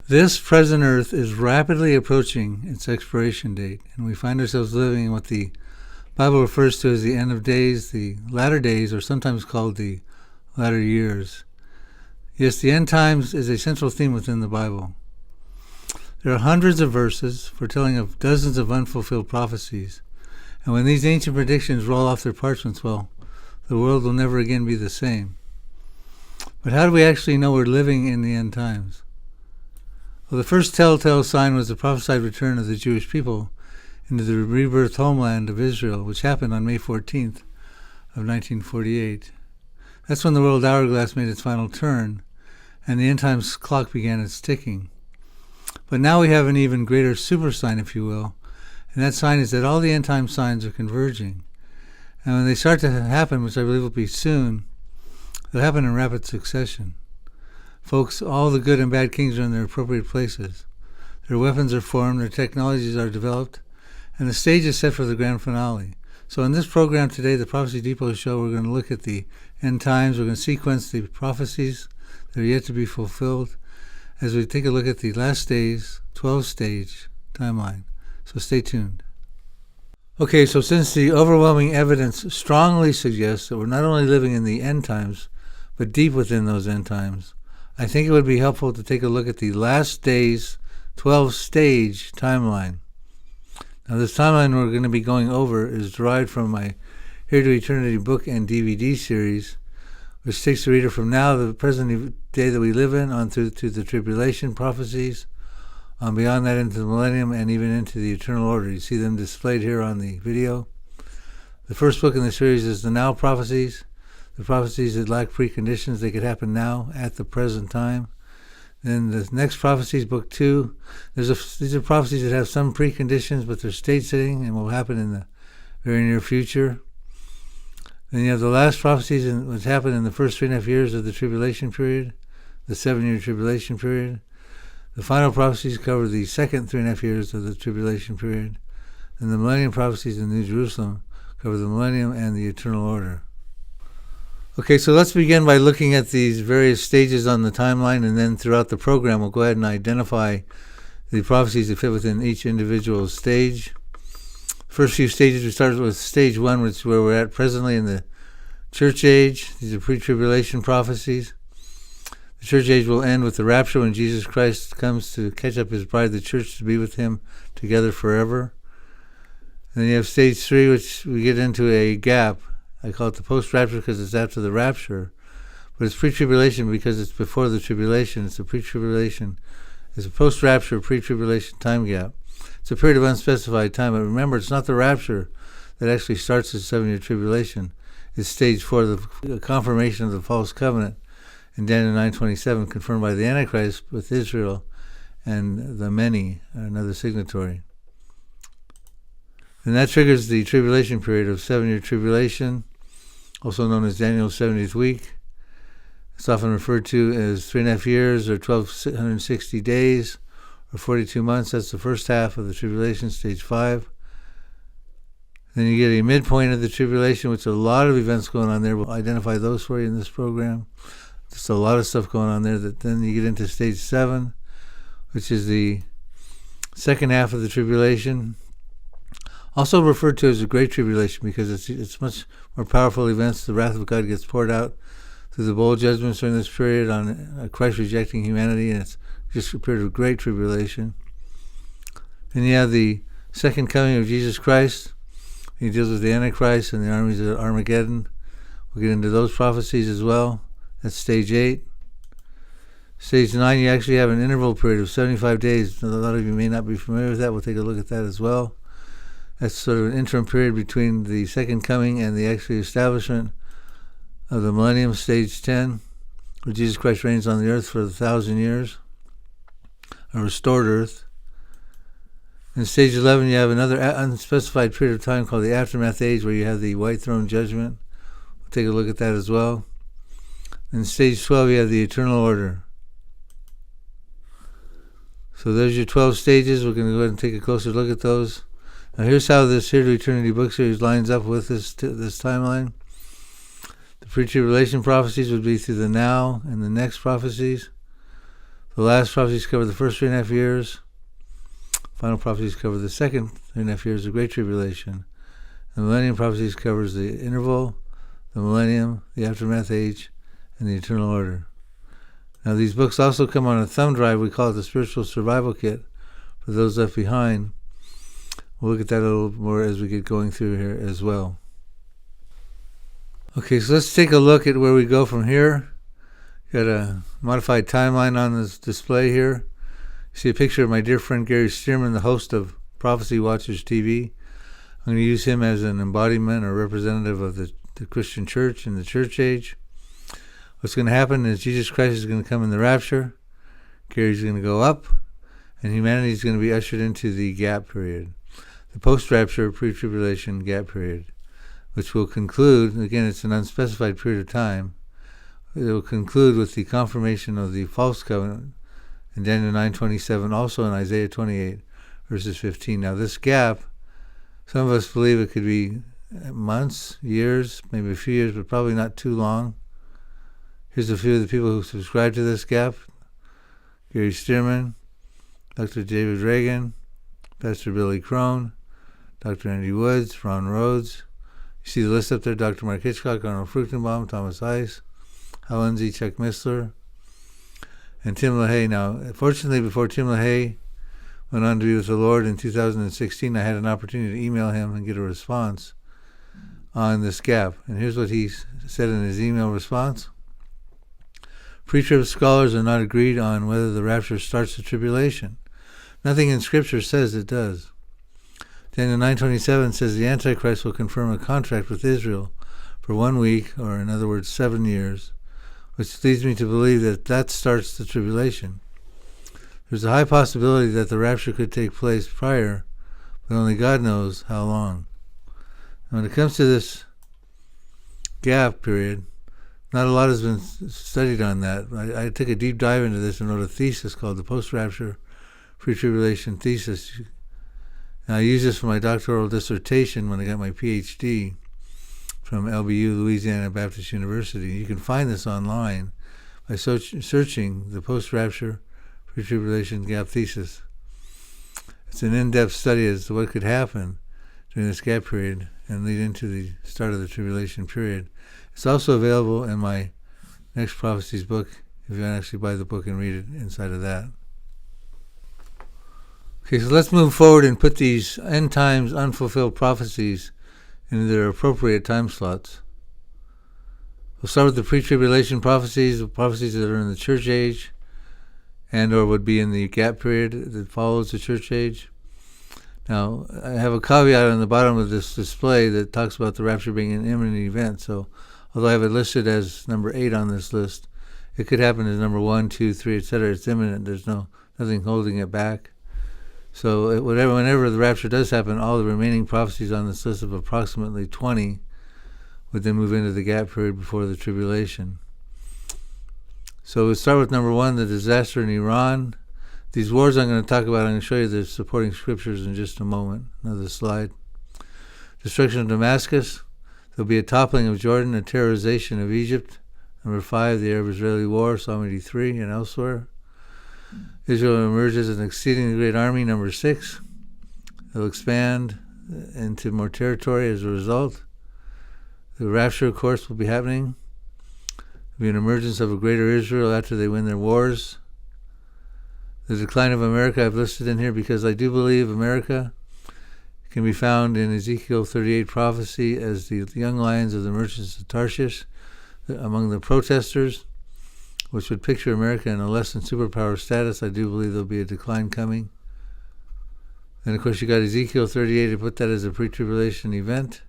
This present earth is rapidly approaching its expiration date, and we find ourselves living in what the Bible refers to as the end of days, the latter days, or sometimes called the latter years. Yes, the end times is a central theme within the Bible. There are hundreds of verses foretelling of dozens of unfulfilled prophecies, and when these ancient predictions roll off their parchments, well, the world will never again be the same. But how do we actually know we're living in the end times? Well, the first telltale sign was the prophesied return of the Jewish people into the rebirthed homeland of Israel, which happened on May 14th of 1948. That's when the world hourglass made its final turn, and the end times clock began its ticking. But now we have an even greater super sign, if you will, and that sign is that all the end time signs are converging. And when they start to happen, which I believe will be soon, they'll happen in rapid succession. Folks, all the good and bad kings are in their appropriate places. Their weapons are formed, their technologies are developed, and the stage is set for the grand finale. So in this program today, the Prophecy Depot Show, we're going to look at the end times. We're going to sequence the prophecies that are yet to be fulfilled as we take a look at the last days, 12-stage timeline. So stay tuned. Okay, so since the overwhelming evidence strongly suggests that we're not only living in the end times, but deep within those end times, I think it would be helpful to take a look at the last days, 12-stage timeline. Now, this timeline we're going to be going over is derived from my Here to Eternity book and DVD series, which takes the reader from now, the present day that we live in, on through to the tribulation prophecies, on beyond that into the millennium, and even into the eternal order. You see them displayed here on the video. The first book in the series is the Now Prophecies, the prophecies that lack preconditions. They could happen now, at the present time. Then the next prophecies, book 2, these are prophecies that have some preconditions, but they're stage-setting and will happen in the very near future. Then you have the last prophecies, which happened in the first 3.5 years of the tribulation period, the 7-year tribulation period. The final prophecies cover the second 3.5 years of the tribulation period. And the millennium prophecies in New Jerusalem cover the millennium and the eternal order. Okay, so let's begin by looking at these various stages on the timeline, and then throughout the program we'll go ahead and identify the prophecies that fit within each individual stage. First few stages, we started with stage 1, which is where we're at presently in the church age. These are pre-tribulation prophecies. The church age will end with the rapture, when Jesus Christ comes to catch up his bride, the church, to be with him together forever. And then you have stage 3, which we get into a gap. I call it the post-rapture because it's after the rapture. But it's pre-tribulation because it's before the tribulation. It's a pre-tribulation. It's a post-rapture, pre-tribulation time gap. It's a period of unspecified time. But remember, it's not the rapture that actually starts the 7-year tribulation. It's stage 4, the confirmation of the false covenant in Daniel 9:27, confirmed by the Antichrist with Israel and the many, another signatory. And that triggers the tribulation period of 7-year tribulation, also known as Daniel's 70th week. It's often referred to as 3.5 years, or 1,260 days, or 42 months. That's the first half of the tribulation, stage 5. Then you get a midpoint of the tribulation, which a lot of events going on there. We'll identify those for you in this program. Just a lot of stuff going on there. That then you get into stage 7, which is the second half of the tribulation. Also referred to as the Great Tribulation because it's much more powerful events. The wrath of God gets poured out through the bowl judgments during this period on Christ rejecting humanity, and it's just a period of great tribulation. Then you have the second coming of Jesus Christ. He deals with the Antichrist and the armies of Armageddon. We'll get into those prophecies as well. That's stage 8. Stage 9, you actually have an interval period of 75 days. A lot of you may not be familiar with that. We'll take a look at that as well. That's sort of an interim period between the second coming and the actual establishment of the millennium, stage 10, where Jesus Christ reigns on the earth for 1,000 years, a restored earth. In stage 11, you have another unspecified period of time called the aftermath age, where you have the white throne judgment. We'll take a look at that as well. In stage 12, you have the eternal order. So there's your 12 stages. We're going to go ahead and take a closer look at those. Now here's how this Here to Eternity book series lines up with this timeline. The pre-tribulation prophecies would be through the now and the next prophecies. The last prophecies cover the first 3.5 years. Final prophecies cover the second 3.5 years of Great Tribulation. The Millennium prophecies covers the interval, the Millennium, the aftermath age, and the eternal order. Now these books also come on a thumb drive. We call it the Spiritual Survival Kit for those left behind. We'll look at that a little more as we get going through here as well. Okay, so let's take a look at where we go from here. Got a modified timeline on this display here. You see a picture of my dear friend Gary Stearman, the host of Prophecy Watchers TV. I'm going to use him as an embodiment or representative of the Christian church in the church age. What's going to happen is Jesus Christ is going to come in the rapture. Gary's going to go up, and humanity is going to be ushered into the gap period, the post-rapture, pre-tribulation gap period, which will conclude, again, it's an unspecified period of time. It will conclude with the confirmation of the false covenant in Daniel 9:27, also in Isaiah 28, verses 15. Now, this gap, some of us believe it could be months, years, maybe a few years, but probably not too long. Here's a few of the people who subscribe to this gap: Gary Stearman, Dr. David Reagan, Pastor Billy Crone, Dr. Andy Woods, Ron Rhodes. You see the list up there: Dr. Mark Hitchcock, Arnold Fruchtenbaum, Thomas Ice, Hal Lindsey, Chuck Missler, and Tim LaHaye. Now, fortunately, before Tim LaHaye went on to be with the Lord in 2016, I had an opportunity to email him and get a response on this gap. And here's what he said in his email response. Pre-trib scholars are not agreed on whether the rapture starts the tribulation. Nothing in Scripture says it does. Daniel 9:27 says the Antichrist will confirm a contract with Israel for 1 week, or in other words, 7 years, which leads me to believe that starts the tribulation. There's a high possibility that the rapture could take place prior, but only God knows how long. And when it comes to this gap period, not a lot has been studied on that. I took a deep dive into this and wrote a thesis called the Post-Rapture Pre-Tribulation Thesis. And I used this for my doctoral dissertation when I got my PhD from LBU, Louisiana Baptist University. You can find this online by searching the Post-Rapture Pre-Tribulation Gap Thesis. It's an in-depth study as to what could happen during this gap period and lead into the start of the tribulation period. It's also available in my Next Prophecies book, if you want to actually buy the book and read it inside of that. Okay, so let's move forward and put these end times unfulfilled prophecies into their appropriate time slots. We'll start with the pre-tribulation prophecies, the prophecies that are in the church age and or would be in the gap period that follows the church age. Now, I have a caveat on the bottom of this display that talks about the rapture being an imminent event. So, although I have it listed as number 8 on this list, it could happen as number 1, 2, 3, etc. It's imminent. There's nothing holding it back. So, whenever the rapture does happen, all the remaining prophecies on this list of approximately 20 would then move into the gap period before the tribulation. So, we'll start with number 1, the disaster in Iran. These wars I'm going to talk about, I'm going to show you the supporting scriptures in just a moment. Another slide. Destruction of Damascus. There'll be a toppling of Jordan, a terrorization of Egypt. Number 5, the Arab-Israeli War, Psalm 83, and elsewhere. Israel emerges as an exceedingly great army. Number 6. They'll expand into more territory as a result. The rapture, of course, will be happening. There'll be an emergence of a greater Israel after they win their wars. The decline of America I've listed in here because I do believe America can be found in Ezekiel 38 prophecy as the young lions of the merchants of Tarshish among the protesters, which would picture America in a less than superpower status. I do believe there'll be a decline coming. And of course you got Ezekiel 38 to put that as a pre-tribulation event,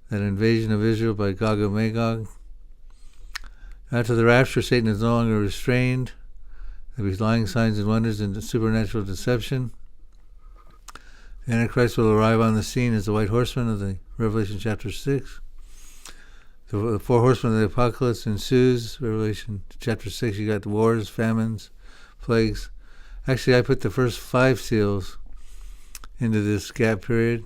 that invasion of Israel by Gog and Magog. After the rapture, Satan is no longer restrained. There'll be lying signs and wonders and supernatural deception. The Antichrist will arrive on the scene as the white horseman of the Revelation chapter 6. The 4 horsemen of the apocalypse ensues. Revelation chapter 6, you got the wars, famines, plagues. Actually, I put the first 5 seals into this gap period.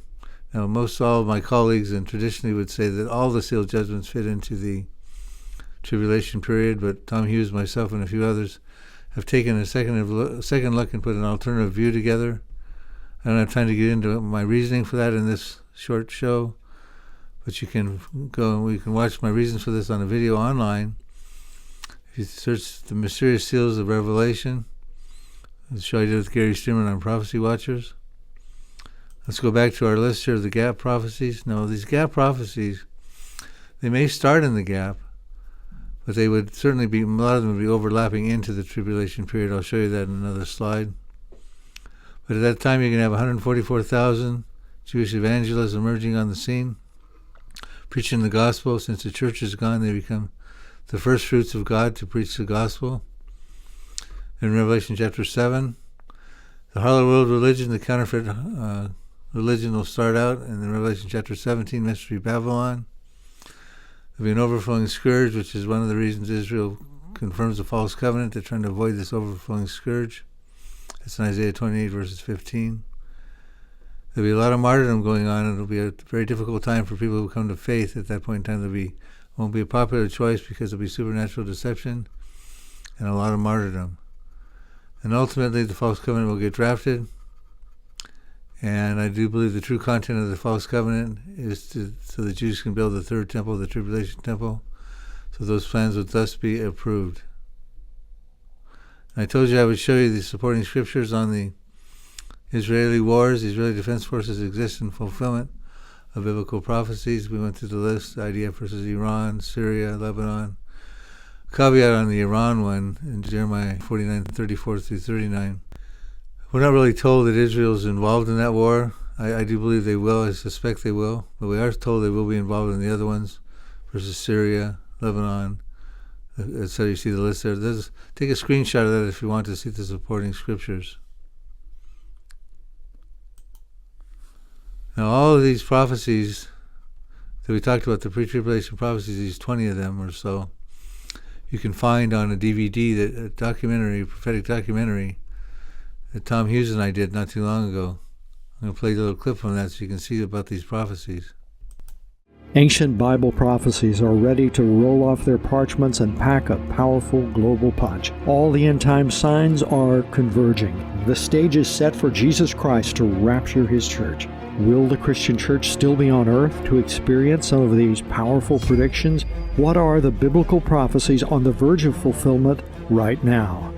Now, most all of my colleagues and traditionally would say that all the seal judgments fit into the tribulation period, but Tom Hughes, myself, and a few others have taken a second look and put an alternative view together. I don't have time to get into my reasoning for that in this short show, but you can go and we can watch my reasons for this on a video online. If you search the mysterious seals of Revelation, the show I did with Gary Streamer on Prophecy Watchers. Let's go back to our list here of the gap prophecies. Now, these gap prophecies, they may start in the gap, but they would certainly be, a lot of them would be overlapping into the tribulation period. I'll show you that in another slide. But at that time, you're going to have 144,000 Jewish evangelists emerging on the scene, preaching the gospel. Since the church is gone, they become the first fruits of God to preach the gospel. In Revelation chapter 7, the harlot world religion, the counterfeit religion will start out. And in Revelation chapter 17, Mystery Babylon. There'll be an overflowing scourge, which is one of the reasons Israel confirms the false covenant. They're trying to avoid this overflowing scourge. It's in Isaiah 28, verses 15. There'll be a lot of martyrdom going on, and it'll be a very difficult time for people who come to faith. At that point in time, won't be a popular choice because there'll be supernatural deception and a lot of martyrdom. And ultimately, the false covenant will get drafted. And I do believe the true content of the false covenant is so the Jews can build the third temple, the tribulation temple. So those plans would thus be approved. And I told you I would show you the supporting scriptures on the Israeli wars. The Israeli Defense Forces exist in fulfillment of biblical prophecies. We went through the list: IDF versus Iran, Syria, Lebanon. Caveat on the Iran one in Jeremiah 49:34 through 39. We're not really told that Israel's involved in that war. I do believe they will. I suspect they will. But we are told they will be involved in the other ones versus Syria, Lebanon. So you see the list there. Take a screenshot of that if you want to see the supporting scriptures. Now, all of these prophecies that we talked about, the pre-tribulation prophecies, these 20 of them or so, you can find on a DVD, a documentary, a prophetic documentary that Tom Hughes and I did not too long ago. I'm going to play a little clip from that so you can see about these prophecies. Ancient Bible prophecies are ready to roll off their parchments and pack a powerful global punch. All the end-time signs are converging. The stage is set for Jesus Christ to rapture his church. Will the Christian church still be on earth to experience some of these powerful predictions? What are the biblical prophecies on the verge of fulfillment right now?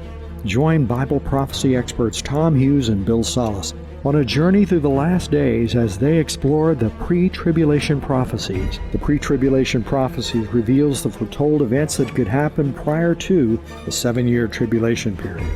Join Bible prophecy experts Tom Hughes and Bill Salus on a journey through the last days as they explore the pre-tribulation prophecies. The pre-tribulation prophecies reveals the foretold events that could happen prior to the 7-year tribulation period.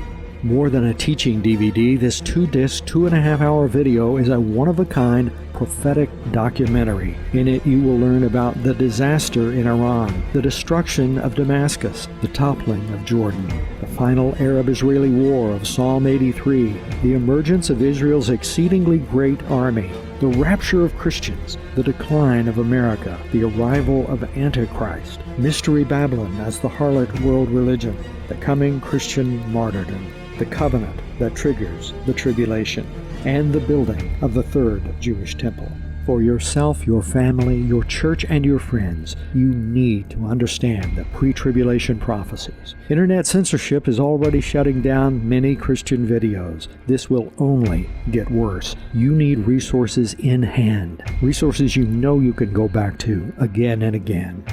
More than a teaching DVD, this 2-disc, 2.5-hour video is a one-of-a-kind prophetic documentary. In it, you will learn about the disaster in Iran, the destruction of Damascus, the toppling of Jordan, the final Arab-Israeli war of Psalm 83, the emergence of Israel's exceedingly great army, the rapture of Christians, the decline of America, the arrival of Antichrist, Mystery Babylon as the harlot world religion, the coming Christian martyrdom, the covenant that triggers the tribulation, and the building of the third Jewish temple. For yourself, your family, your church, and your friends, you need to understand the pre-tribulation prophecies. Internet censorship is already shutting down many Christian videos. This will only get worse. You need resources in hand, resources you know you can go back to again and again.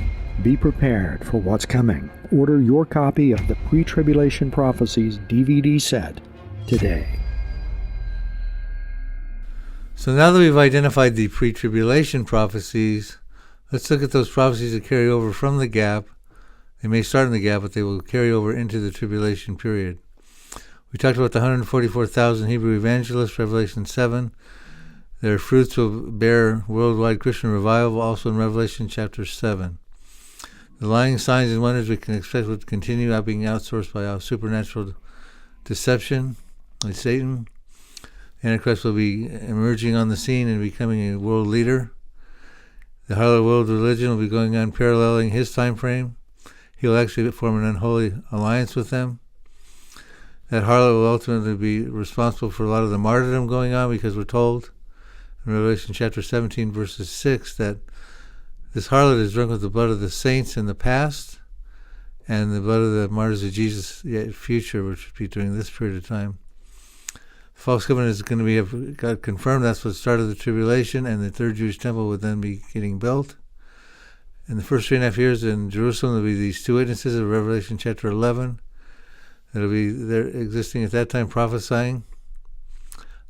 Be prepared for what's coming. Order your copy of the Pre-Tribulation Prophecies DVD set today. So now that we've identified the pre-tribulation prophecies, let's look at those prophecies that carry over from the gap. They may start in the gap, but they will carry over into the tribulation period. We talked about the 144,000 Hebrew evangelists, Revelation 7. Their fruits will bear worldwide Christian revival, also in Revelation chapter 7. The lying signs and wonders we can expect would continue being outsourced by our supernatural deception by Satan. Antichrist will be emerging on the scene and becoming a world leader. The harlot world religion will be going on paralleling his time frame. He'll actually form an unholy alliance with them. That harlot will ultimately be responsible for a lot of the martyrdom going on, because we're told in Revelation chapter 17, verses 6, that this harlot is drunk with the blood of the saints in the past, and the blood of the martyrs of Jesus future, which would be during this period of time. The false covenant is going to be got confirmed. That's what started the tribulation, and the third Jewish temple would then be getting built. In the first 3.5 years in Jerusalem, there'll be these two witnesses of Revelation chapter 11. That'll be there existing at that time, prophesying.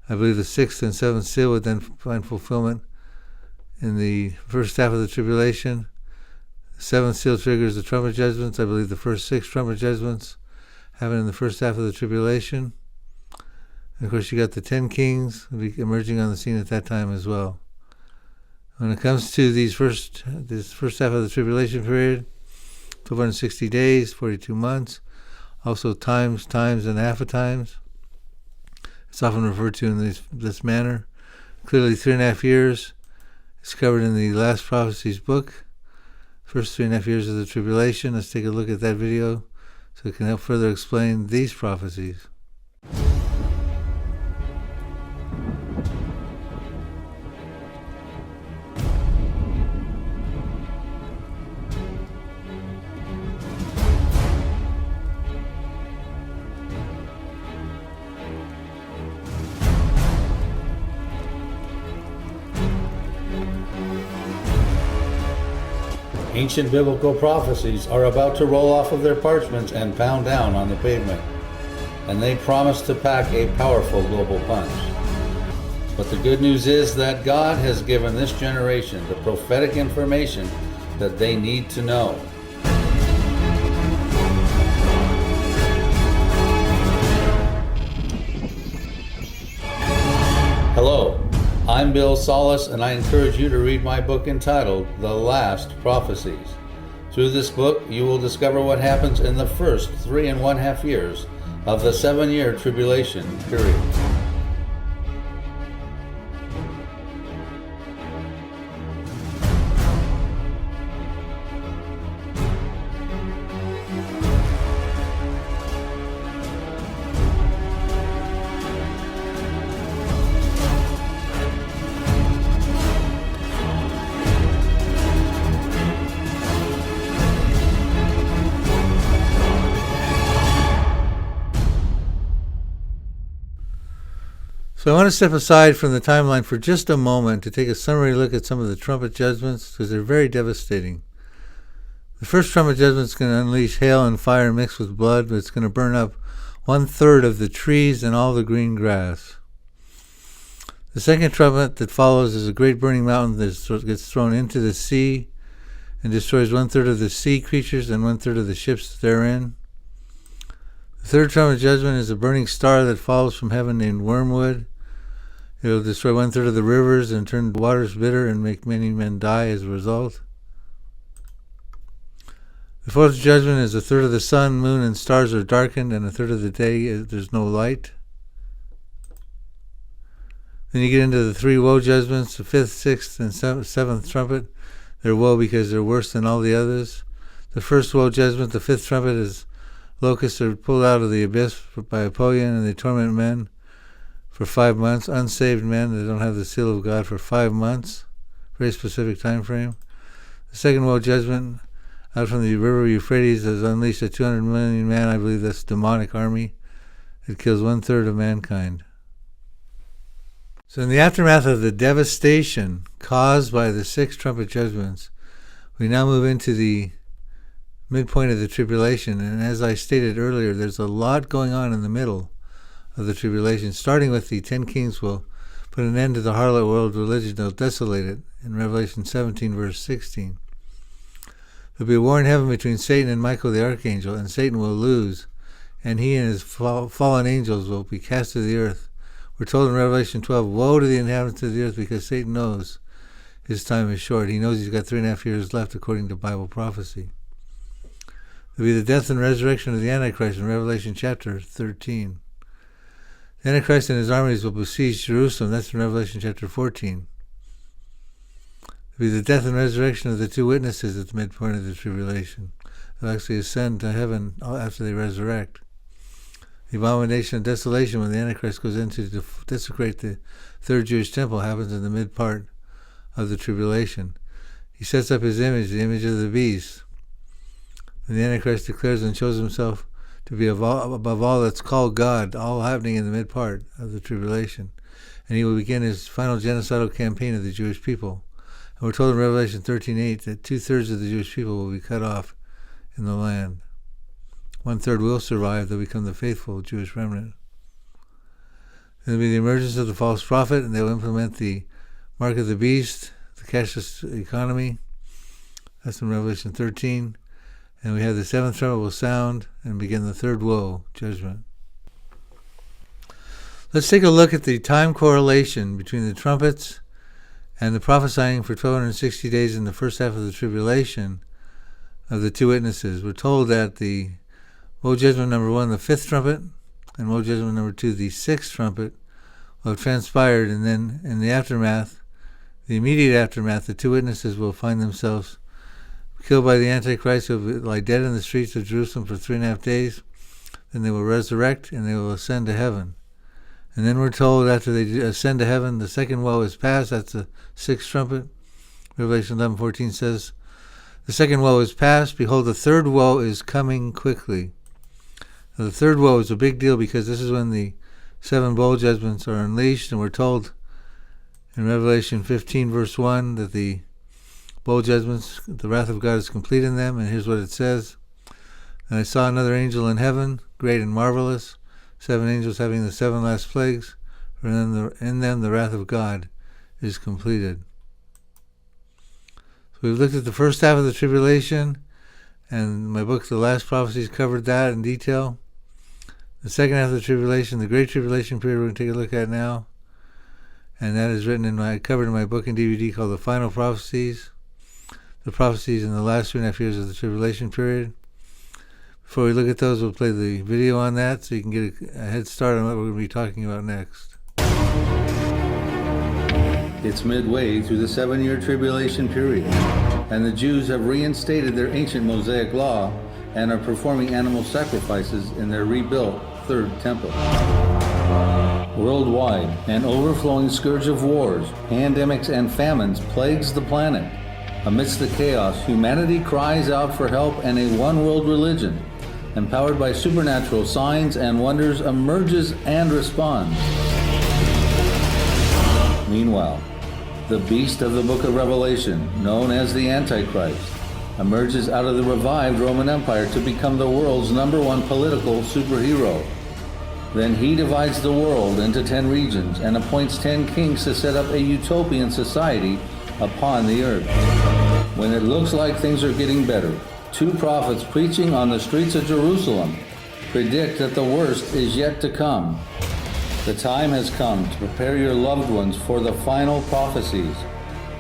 I believe the sixth and seventh seal would then find fulfillment in the first half of the tribulation. The seventh seal triggers the trumpet judgments. I believe the first 6 trumpet judgments happen in the first half of the tribulation. And of course, you got the 10 kings will be emerging on the scene at that time as well. When it comes to this first half of the tribulation period, 1260 days, 42 months, also times, and half a times. It's often referred to in this manner. Clearly 3.5 years is covered in the last Prophecies book. First 3.5 years of the tribulation. Let's take a look at that video so it can help further explain these prophecies. Ancient biblical prophecies are about to roll off of their parchments and pound down on the pavement, and they promise to pack a powerful global punch. But the good news is that God has given this generation the prophetic information that they need to know. Hello. I'm Bill Salus, and I encourage you to read my book entitled The Last Prophecies. Through this book, you will discover what happens in the first 3.5 years of the 7-year tribulation period. So I want to step aside from the timeline for just a moment to take a summary look at some of the trumpet judgments, because they're very devastating. The first trumpet judgment is going to unleash hail and fire mixed with blood, but it's going to burn up 1/3 of the trees and all the green grass. The second trumpet that follows is a great burning mountain that gets thrown into the sea and destroys 1/3 of the sea creatures and 1/3 of the ships therein. The third trumpet judgment is a burning star that falls from heaven named Wormwood. It will destroy 1/3 of the rivers and turn the waters bitter and make many men die as a result. The fourth judgment is 1/3 of the sun, moon, and stars are darkened, and 1/3 of the day there's no light. Then you get into the 3 woe judgments, the 5th, 6th, and 7th trumpet. They're woe because they're worse than all the others. The first woe judgment, the 5th trumpet, is locusts are pulled out of the abyss by Apollyon, and they torment men for 5 months. Unsaved men that don't have the seal of God for 5 months. Very specific time frame. The second woe judgment, out from the river Euphrates, has unleashed a 200 million man, I believe that's demonic army. It kills 1/3 of mankind. So in the aftermath of the devastation caused by the 6 trumpet judgments, we now move into the midpoint of the tribulation. And as I stated earlier, there's a lot going on in the middle of the tribulation, starting with the 10 kings will put an end to the harlot world religion. They'll desolate it in Revelation 17, verse 16. There'll be a war in heaven between Satan and Michael the archangel, and Satan will lose, and he and his fallen angels will be cast to the earth. We're told in Revelation 12, woe to the inhabitants of the earth, because Satan knows his time is short. He knows he's got 3.5 years left according to Bible prophecy. There'll be the death and resurrection of the Antichrist in Revelation chapter 13. The Antichrist and his armies will besiege Jerusalem. That's in Revelation chapter 14. There'll be the death and resurrection of the 2 witnesses at the midpoint of the tribulation. They'll actually ascend to heaven after they resurrect. The abomination of desolation, when the Antichrist goes in to desecrate the 3rd Jewish temple, happens in the mid part of the tribulation. He sets up his image, the image of the beast. And the Antichrist declares and shows himself to be above all that's called God, all happening in the mid part of the tribulation. And he will begin his final genocidal campaign of the Jewish people. And we're told in Revelation 13:8 that 2/3 of the Jewish people will be cut off in the land. 1/3 will survive. They'll become the faithful Jewish remnant. There will be the emergence of the false prophet, and they will implement the mark of the beast, the cashless economy. That's in Revelation 13. And we have the seventh trumpet will sound and begin the third woe, judgment. Let's take a look at the time correlation between the trumpets and the prophesying for 1260 days in the first half of the tribulation of the two witnesses. We're told that the woe judgment number 1, the fifth trumpet, and woe judgment number 2, the sixth trumpet, will have transpired, and then in the aftermath, the immediate aftermath, the two witnesses will find themselves killed by the Antichrist, who will lie dead in the streets of Jerusalem for 3.5 days. Then they will resurrect and they will ascend to heaven. And then we're told after they ascend to heaven, the second woe is past. That's the sixth trumpet. Revelation 11:14 says, the second woe is past. Behold, the third woe is coming quickly. Now, the third woe is a big deal because this is when the 7 bowl judgments are unleashed. And we're told in Revelation 15 verse 1 that the bowl judgments, the wrath of God is complete in them. And here's what it says. And I saw another angel in heaven, great and marvelous, 7 angels having the 7 last plagues, for in them the wrath of God is completed. So we've looked at the first half of the tribulation, and my book, The Last Prophecies, covered that in detail. The second half of the tribulation, the Great Tribulation period, we're going to take a look at now. And that is covered in my book and DVD called The Final Prophecies. The prophecies in the last 2.5 years of the tribulation period. Before we look at those, we'll play the video on that so you can get a head start on what we're going to be talking about next. It's midway through the 7-year tribulation period, and the Jews have reinstated their ancient Mosaic law and are performing animal sacrifices in their rebuilt third temple. Worldwide, an overflowing scourge of wars, pandemics, and famines plagues the planet. Amidst the chaos, humanity cries out for help, and a one-world religion, empowered by supernatural signs and wonders, emerges and responds. Meanwhile, the beast of the book of Revelation, known as the Antichrist, emerges out of the revived Roman Empire to become the world's #1 political superhero. Then he divides the world into 10 regions and appoints 10 kings to set up a utopian society upon the earth. When it looks like things are getting better, 2 prophets preaching on the streets of Jerusalem predict that the worst is yet to come. The time has come to prepare your loved ones for the final prophecies,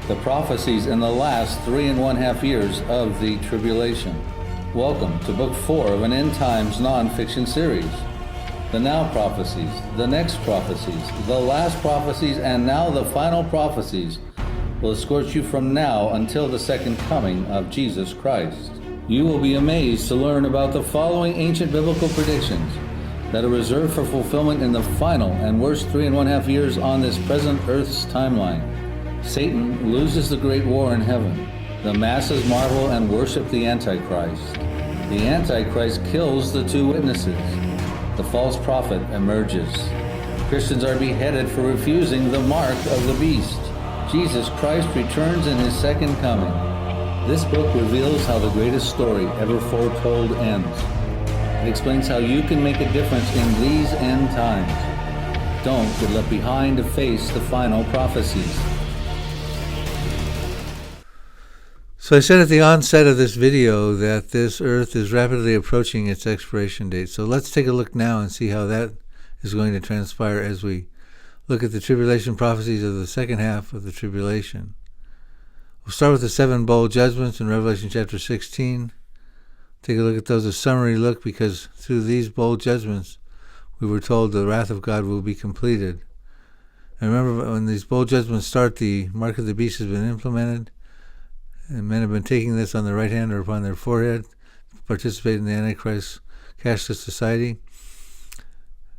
the prophecies in the last 3.5 years of the tribulation. Welcome to Book 4 of an End Times non-fiction series. The now prophecies, the next prophecies, the last prophecies, and now the final prophecies will escort you from now until the second coming of Jesus Christ. You will be amazed to learn about the following ancient biblical predictions that are reserved for fulfillment in the final and worst 3.5 years on this present Earth's timeline. Satan loses the great war in heaven. The masses marvel and worship the Antichrist. The Antichrist kills the 2 witnesses. The false prophet emerges. Christians are beheaded for refusing the mark of the beast. Jesus Christ returns in his second coming. This book reveals how the greatest story ever foretold ends. It explains how you can make a difference in these end times. Don't get left behind to face the final prophecies. So I said at the onset of this video that this earth is rapidly approaching its expiration date. So let's take a look now and see how that is going to transpire as we look at the tribulation prophecies of the second half of the tribulation. We'll start with the 7 bowl judgments in Revelation chapter 16. Take a look at those, a summary look, because through these bowl judgments, we were told the wrath of God will be completed. And remember, when these bowl judgments start, the mark of the beast has been implemented, and men have been taking this on their right hand or upon their forehead, participate in the Antichrist cashless society.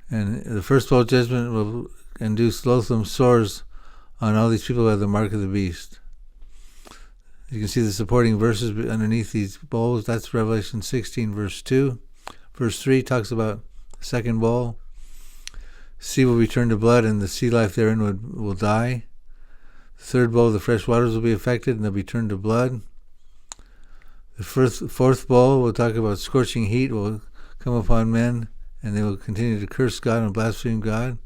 And the first bowl judgment will induce loathsome sores on all these people who have the mark of the beast. You can see the supporting verses underneath these bowls. That's Revelation 16, verse 2. Verse 3 talks about the second bowl. Sea will be turned to blood, and the sea life therein will die. The third bowl, the fresh waters will be affected, and they'll be turned to blood. The fourth bowl will talk about scorching heat will come upon men, and they will continue to curse God and blaspheme God.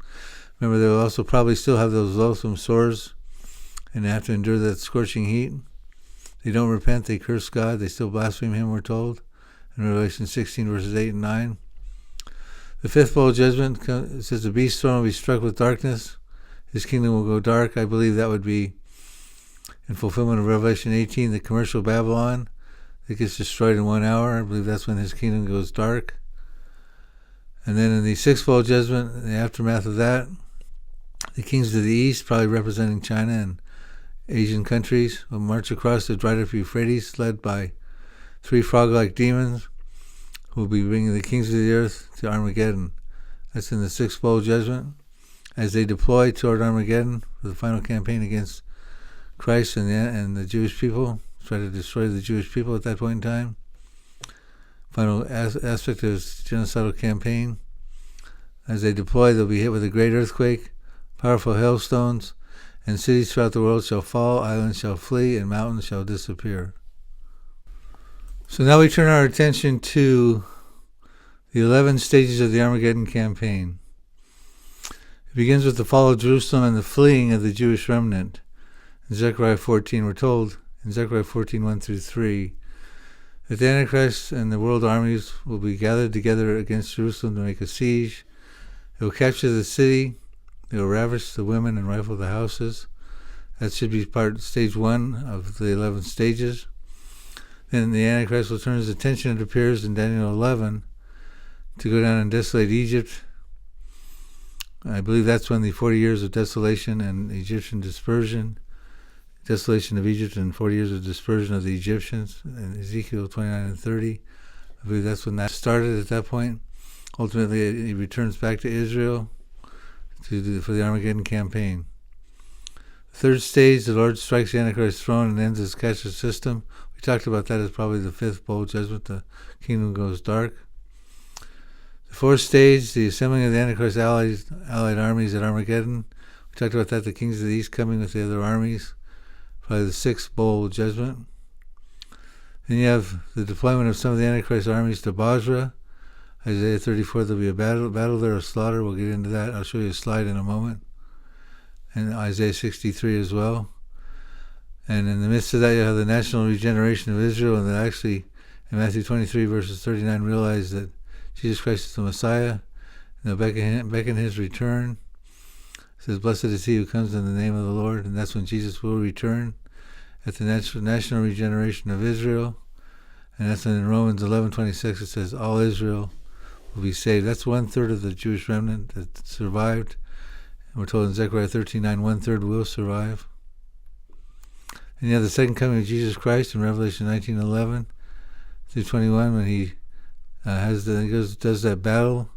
Remember, they will also probably still have those loathsome sores, and they have to endure that scorching heat. They don't repent, they curse God, they still blaspheme Him, we're told, in Revelation 16, verses 8 and 9. The fifth bowl judgment, it says the beast throne will be struck with darkness. His kingdom will go dark. I believe that would be in fulfillment of Revelation 18, the commercial Babylon that gets destroyed in 1 hour. I believe that's when his kingdom goes dark. And then in the sixth bowl judgment, in the aftermath of that, the kings of the east, probably representing China and Asian countries, will march across the dried up Euphrates, led by 3 frog-like demons, who will be bringing the kings of the earth to Armageddon. That's in the sixth bowl judgment. As they deploy toward Armageddon for the final campaign against Christ and the Jewish people, try to destroy the Jewish people at that point in time. Final aspect of his genocidal campaign. As they deploy, they'll be hit with a great earthquake, powerful hailstones, and cities throughout the world shall fall, islands shall flee, and mountains shall disappear. So now we turn our attention to the 11 stages of the Armageddon campaign. It begins with the fall of Jerusalem and the fleeing of the Jewish remnant. In Zechariah 14, we're told, in Zechariah 14, 1 through 3, that the Antichrist and the world armies will be gathered together against Jerusalem to make a siege. They will capture the city. They will ravish the women and rifle the houses. That should be stage 1 of the 11 stages. Then the Antichrist will turn his attention, it appears in Daniel 11, to go down and desolate Egypt. I believe that's when the 40 years of desolation and Egyptian dispersion, desolation of Egypt and 40 years of dispersion of the Egyptians, in Ezekiel 29 and 30. I believe that's when that started at that point. Ultimately, he returns back to Israel for the Armageddon campaign. The third stage, the Lord strikes the Antichrist's throne and ends his caste system. We talked about that as probably the fifth bowl judgment. The kingdom goes dark. The fourth stage, the assembling of the Antichrist allied armies at Armageddon. We talked about that, the kings of the east coming with the other armies. Probably the sixth bowl judgment. Then you have the deployment of some of the Antichrist armies to Basra. Isaiah 34, there'll be a battle there, a slaughter. We'll get into that. I'll show you a slide in a moment. And Isaiah 63 as well. And in the midst of that, you have the national regeneration of Israel, and that actually, in Matthew 23, verses 39, realize that Jesus Christ is the Messiah, and they'll beckon his return. It says, blessed is he who comes in the name of the Lord, and that's when Jesus will return at the national regeneration of Israel. And that's when in Romans 11:26 it says, all Israel will be saved. That's 1/3 of the Jewish remnant that survived. And we're told in Zechariah 13:9, 1/3 will survive. And you have the second coming of Jesus Christ in Revelation 19:11 through 21, when he does that battle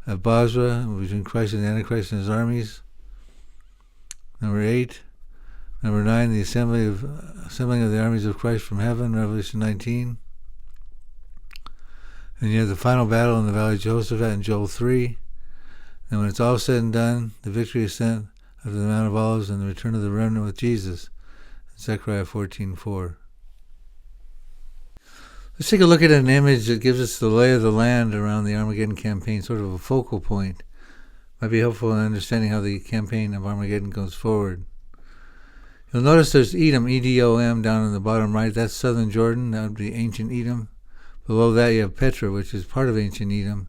at Basra between Christ and the Antichrist and his armies. Number 8. Number 9, the assembling of the armies of Christ from heaven, Revelation 19. And you have the final battle in the Valley of Jehoshaphat in Joel 3. And when it's all said and done, the victory ascent of the Mount of Olives and the return of the remnant with Jesus, Zechariah 14:4. Let's take a look at an image that gives us the lay of the land around the Armageddon campaign, sort of a focal point. Might be helpful in understanding how the campaign of Armageddon goes forward. You'll notice there's Edom, E-D-O-M, down in the bottom right. That's southern Jordan. That would be ancient Edom. Below that you have Petra, which is part of ancient Edom.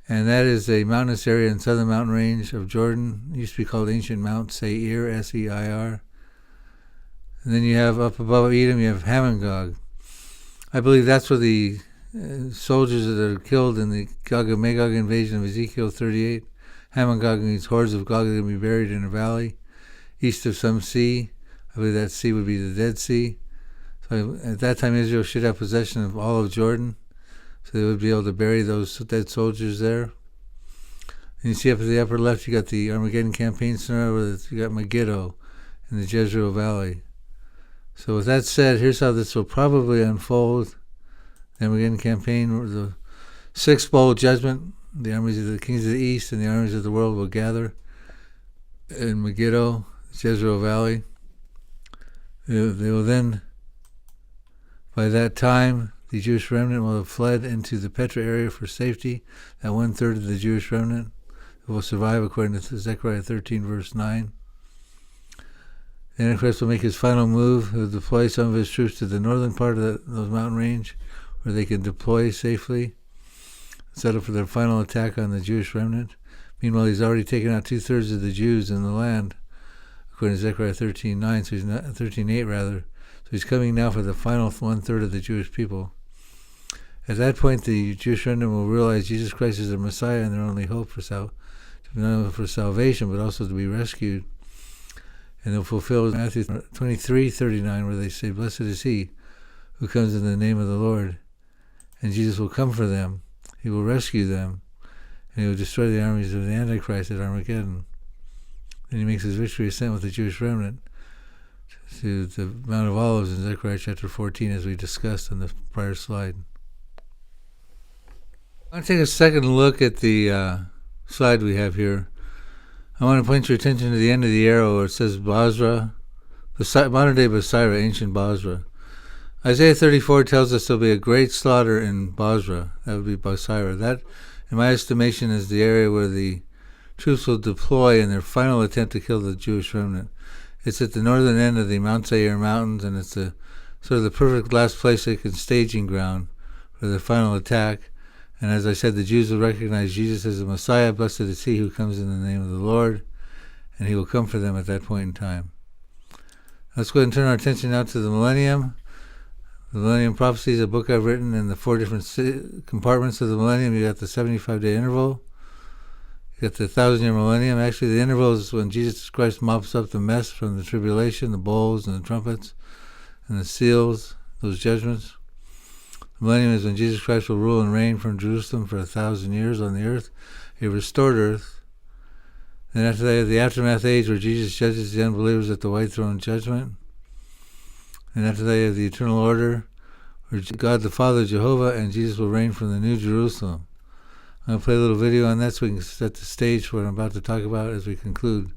And that is a mountainous area in southern mountain range of Jordan. It used to be called ancient Mount Seir, S-E-I-R. And then you have up above Edom, you have Hamon-Gog. I believe that's where the soldiers that are killed in the Gog and Magog invasion of Ezekiel 38. Hamon-Gog and these hordes of Gog are going to be buried in a valley east of some sea. I believe that sea would be the Dead Sea. So at that time, Israel should have possession of all of Jordan, so they would be able to bury those dead soldiers there. And you see up at the upper left, you got the Armageddon campaign scenario where you got Megiddo in the Jezreel Valley. So with that said, here's how this will probably unfold. The Armageddon campaign, the sixth bowl judgment, the armies of the kings of the east and the armies of the world will gather in Megiddo, Jezreel Valley. They will then, by that time, the Jewish remnant will have fled into the Petra area for safety. That 1/3 of the Jewish remnant will survive, according to Zechariah 13, verse 9. The Antichrist will make his final move. He will deploy some of his troops to the northern part of those mountain range, where they can deploy safely, set up for their final attack on the Jewish remnant. Meanwhile, he's already taken out 2/3 of the Jews in the land, according to Zechariah 13:9, so he's not 13:8 rather. So he's coming now for the final 1/3 of the Jewish people. At that point, the Jewish remnant will realize Jesus Christ is their Messiah and their only hope for not only for salvation, but also to be rescued. And they'll fulfill Matthew 23:39, where they say, "Blessed is he who comes in the name of the Lord." And Jesus will come for them. He will rescue them. And he will destroy the armies of the Antichrist at Armageddon. Then he makes his victory ascent with the Jewish remnant to the Mount of Olives in Zechariah chapter 14, as we discussed on the prior slide. I want to take a second look at the slide we have here. I want to point your attention to the end of the arrow where it says Basra, modern day Basra, ancient Basra. Isaiah 34 tells us there'll be a great slaughter in Basra. That would be Basra. That, in my estimation, is the area where the troops will deploy in their final attempt to kill the Jewish remnant. It's at the northern end of the Mount Seir Mountains, and it's sort of the perfect last place they can staging ground for the final attack. And as I said, the Jews will recognize Jesus as the Messiah. Blessed is he who comes in the name of the Lord, and he will come for them at that point in time. Let's go ahead and turn our attention now to the Millennium. The Millennium Prophecies, a book I've written in the 4 different compartments of the Millennium. You got the 75-day interval. You got the 1,000-year Millennium. Actually, the interval is when Jesus Christ mops up the mess from the tribulation, the bowls and the trumpets and the seals, those judgments. The Millennium is when Jesus Christ will rule and reign from Jerusalem for 1,000 years on the earth, a restored earth. Then after that, the aftermath age, where Jesus judges the unbelievers at the white throne judgment. And after that, you have the eternal order, where God the Father, Jehovah, and Jesus will reign from the New Jerusalem. I'm going to play a little video on that so we can set the stage for what I'm about to talk about as we conclude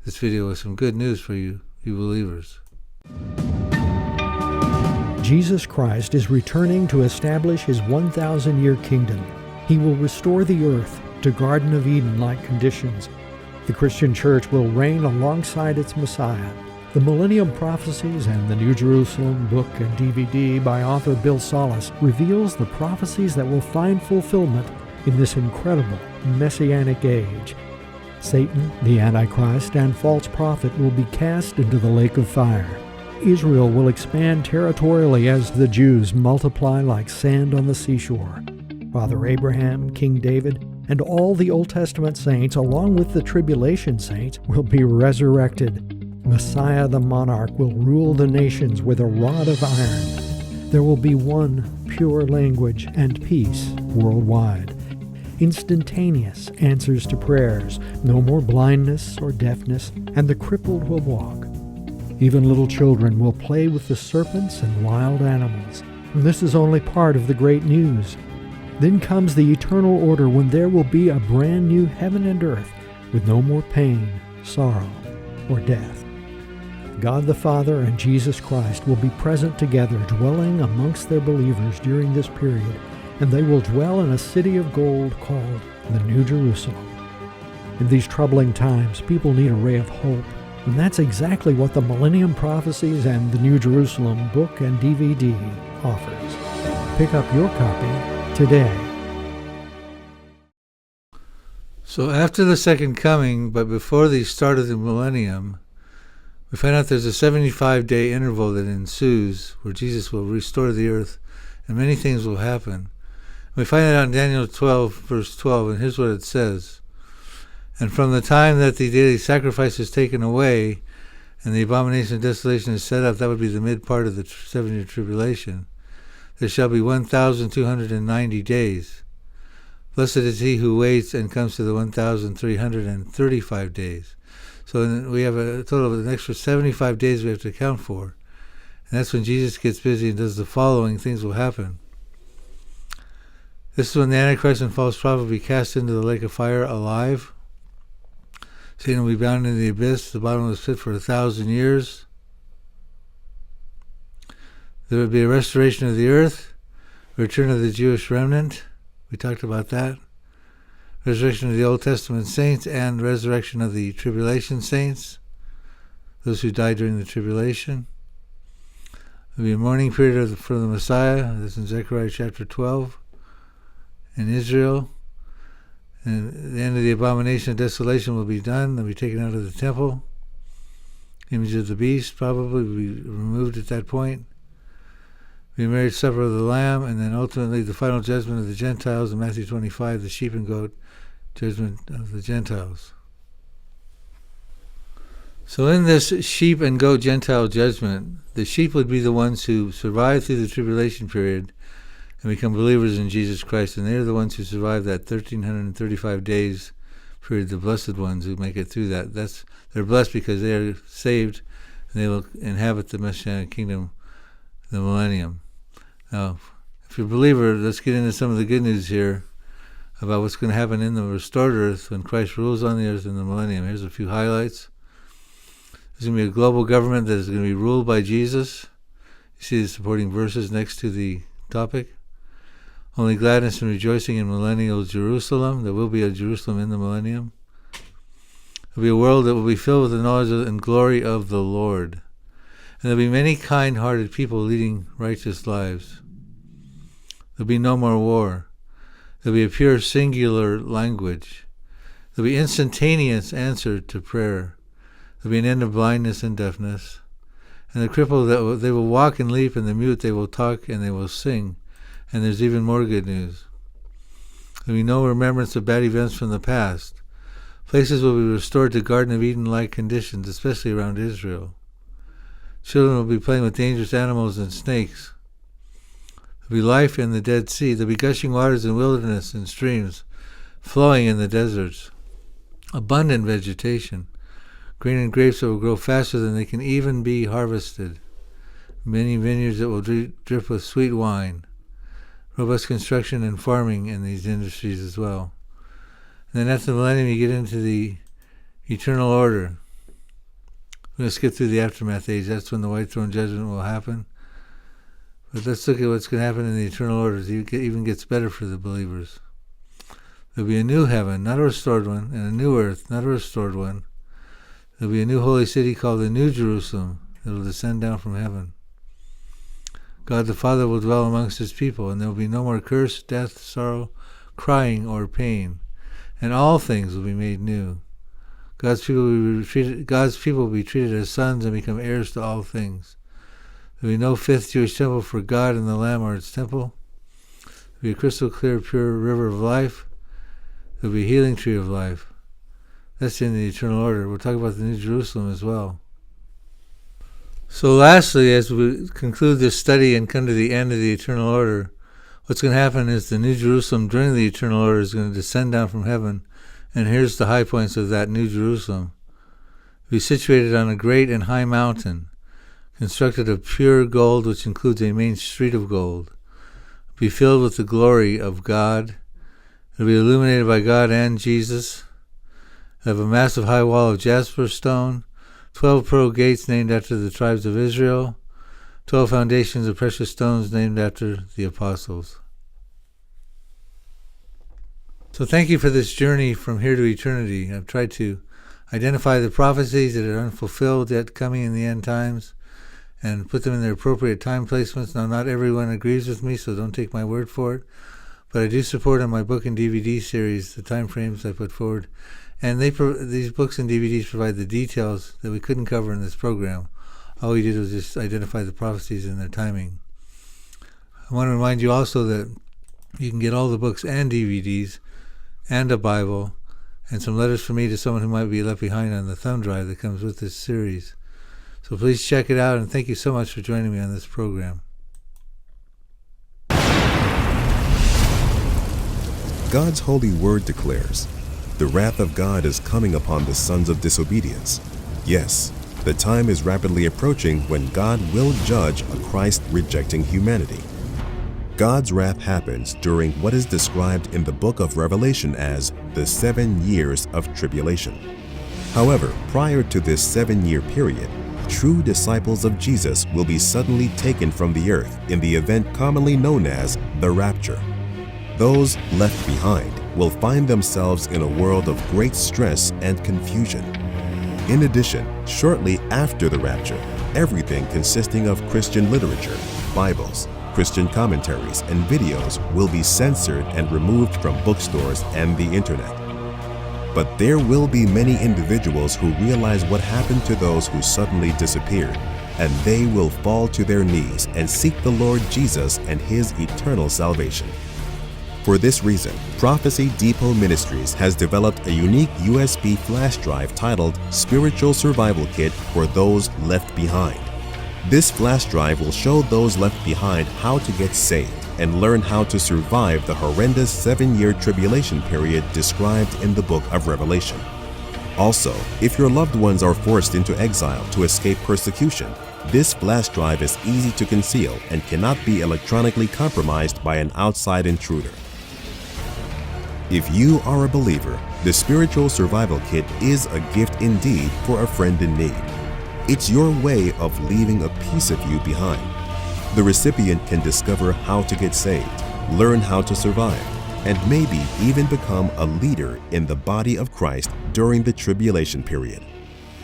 this video with some good news for you believers. Jesus Christ is returning to establish his 1,000-year kingdom. He will restore the earth to Garden of Eden-like conditions. The Christian church will reign alongside its Messiah. The Millennium Prophecies and the New Jerusalem book and DVD by author Bill Salus reveals the prophecies that will find fulfillment in this incredible messianic age. Satan, the Antichrist, and false prophet will be cast into the lake of fire. Israel will expand territorially as the Jews multiply like sand on the seashore. Father Abraham, King David, and all the Old Testament saints, along with the tribulation saints, will be resurrected. Messiah the monarch will rule the nations with a rod of iron. There will be one pure language and peace worldwide. Instantaneous answers to prayers, no more blindness or deafness, and the crippled will walk. Even little children will play with the serpents and wild animals. And this is only part of the great news. Then comes the eternal order, when there will be a brand new heaven and earth with no more pain, sorrow, or death. God the Father and Jesus Christ will be present together, dwelling amongst their believers during this period, and they will dwell in a city of gold called the New Jerusalem. In these troubling times, people need a ray of hope, and that's exactly what the Millennium Prophecies and the New Jerusalem book and DVD offers. Pick up your copy today. So after the second coming, but before the start of the Millennium, we find out there's a 75-day interval that ensues where Jesus will restore the earth and many things will happen. We find that out in Daniel 12, verse 12, and here's what it says. And from the time that the daily sacrifice is taken away and the abomination of desolation is set up, that would be the mid part of the 7-year tribulation, there shall be 1,290 days. Blessed is he who waits and comes to the 1,335 days. So we have a total of an extra 75 days we have to account for. And that's when Jesus gets busy and does the following things will happen. This is when the Antichrist and false prophet will be cast into the lake of fire alive. Satan will be bound in the abyss, the bottomless pit, for 1,000 years. There will be a restoration of the earth, return of the Jewish remnant. We talked about that. Resurrection of the Old Testament saints and resurrection of the tribulation saints, those who died during the tribulation. There will be a mourning period for the Messiah. This is in Zechariah chapter 12. In Israel. And the end of the abomination of desolation will be done. They'll be taken out of the temple. Image of the beast probably will be removed at that point. The marriage supper of the Lamb, and then ultimately the final judgment of the Gentiles in Matthew 25, the sheep and goat judgment of the Gentiles. So in this sheep and goat Gentile judgment, the sheep would be the ones who survive through the tribulation period and become believers in Jesus Christ, and they're the ones who survive that 1,335 days period, the blessed ones who make it through that. They're blessed because they are saved, and they will inhabit the Messianic kingdom, the Millennium. Now, if you're a believer, let's get into some of the good news here about what's going to happen in the restored earth when Christ rules on the earth in the Millennium. Here's a few highlights. There's going to be a global government that is going to be ruled by Jesus. You see the supporting verses next to the topic. Only gladness and rejoicing in millennial Jerusalem. There will be a Jerusalem in the Millennium. There will be a world that will be filled with the knowledge and glory of the Lord. And there will be many kind-hearted people leading righteous lives. There will be no more war. There will be a pure singular language. There will be instantaneous answer to prayer. There will be an end of blindness and deafness. And the crippled, they will walk and leap, and the mute, they will talk and they will sing. And there's even more good news. There will be no remembrance of bad events from the past. Places will be restored to Garden of Eden-like conditions, especially around Israel. Children will be playing with dangerous animals and snakes. There will be life in the Dead Sea. There will be gushing waters in wilderness and streams flowing in the deserts. Abundant vegetation. Grain and grapes that will grow faster than they can even be harvested. Many vineyards that will drip with sweet wine. Robust construction and farming in these industries as well. And then after the Millennium, you get into the eternal order. We're going to skip through the aftermath age. That's when the white throne judgment will happen. But let's look at what's going to happen in the eternal order. It even gets better for the believers. There'll be a new heaven, not a restored one, and a new earth, not a restored one. There'll be a new holy city called the New Jerusalem that will descend down from heaven. God the Father will dwell amongst his people, and there will be no more curse, death, sorrow, crying, or pain. And all things will be made new. God's people will be treated as sons and become heirs to all things. There will be no fifth Jewish temple, for God and the Lamb are its temple. There will be a crystal clear, pure river of life. There will be a healing tree of life. That's in the eternal order. We'll talk about the New Jerusalem as well. So lastly, as we conclude this study and come to the end of the eternal order, what's going to happen is the New Jerusalem during the eternal order is going to descend down from heaven. And here's the high points of that New Jerusalem. It will be situated on a great and high mountain, constructed of pure gold, which includes a main street of gold. It will be filled with the glory of God. It will be illuminated by God and Jesus. It will have a massive high wall of jasper stone, 12 pearl gates named after the tribes of Israel, 12 foundations of precious stones named after the apostles. So thank you for this journey from here to eternity. I've tried to identify the prophecies that are unfulfilled yet coming in the end times and put them in their appropriate time placements. Now, not everyone agrees with me, so don't take my word for it. But I do support on my book and DVD series the time frames I put forward. And these books and DVDs provide the details that we couldn't cover in this program. All we did was just identify the prophecies and their timing. I want to remind you also that you can get all the books and DVDs and a Bible and some letters from me to someone who might be left behind on the thumb drive that comes with this series. So please check it out, and thank you so much for joining me on this program. God's holy word declares, the wrath of God is coming upon the sons of disobedience. Yes, The time is rapidly approaching when God will judge a Christ-rejecting humanity. God's wrath happens during what is described in the book of Revelation as the 7 years of tribulation. However, prior to this 7-year period, true disciples of Jesus will be suddenly taken from the earth in the event commonly known as the Rapture. Those left behind will find themselves in a world of great stress and confusion. In addition, shortly after the Rapture, everything consisting of Christian literature, Bibles, Christian commentaries, and videos will be censored and removed from bookstores and the internet. But there will be many individuals who realize what happened to those who suddenly disappeared, and they will fall to their knees and seek the Lord Jesus and His eternal salvation. For this reason, Prophecy Depot Ministries has developed a unique USB flash drive titled Spiritual Survival Kit for Those Left Behind. This flash drive will show those left behind how to get saved and learn how to survive the horrendous 7-year tribulation period described in the book of Revelation. Also, if your loved ones are forced into exile to escape persecution, this flash drive is easy to conceal and cannot be electronically compromised by an outside intruder. If you are a believer, the Spiritual Survival Kit is a gift indeed for a friend in need. It's your way of leaving a piece of you behind. The recipient can discover how to get saved, learn how to survive, and maybe even become a leader in the body of Christ during the tribulation period.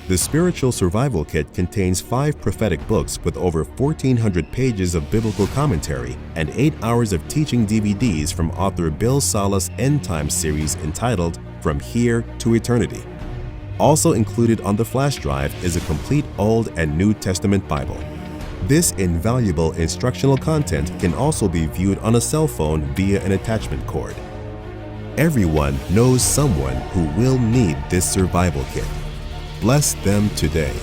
The Spiritual Survival Kit contains 5 prophetic books with over 1,400 pages of biblical commentary and 8 hours of teaching DVDs from author Bill Salus' End Times series entitled From Here to Eternity. Also included on the flash drive is a complete Old and New Testament Bible. This invaluable instructional content can also be viewed on a cell phone via an attachment cord. Everyone knows someone who will need this survival kit. Bless them today.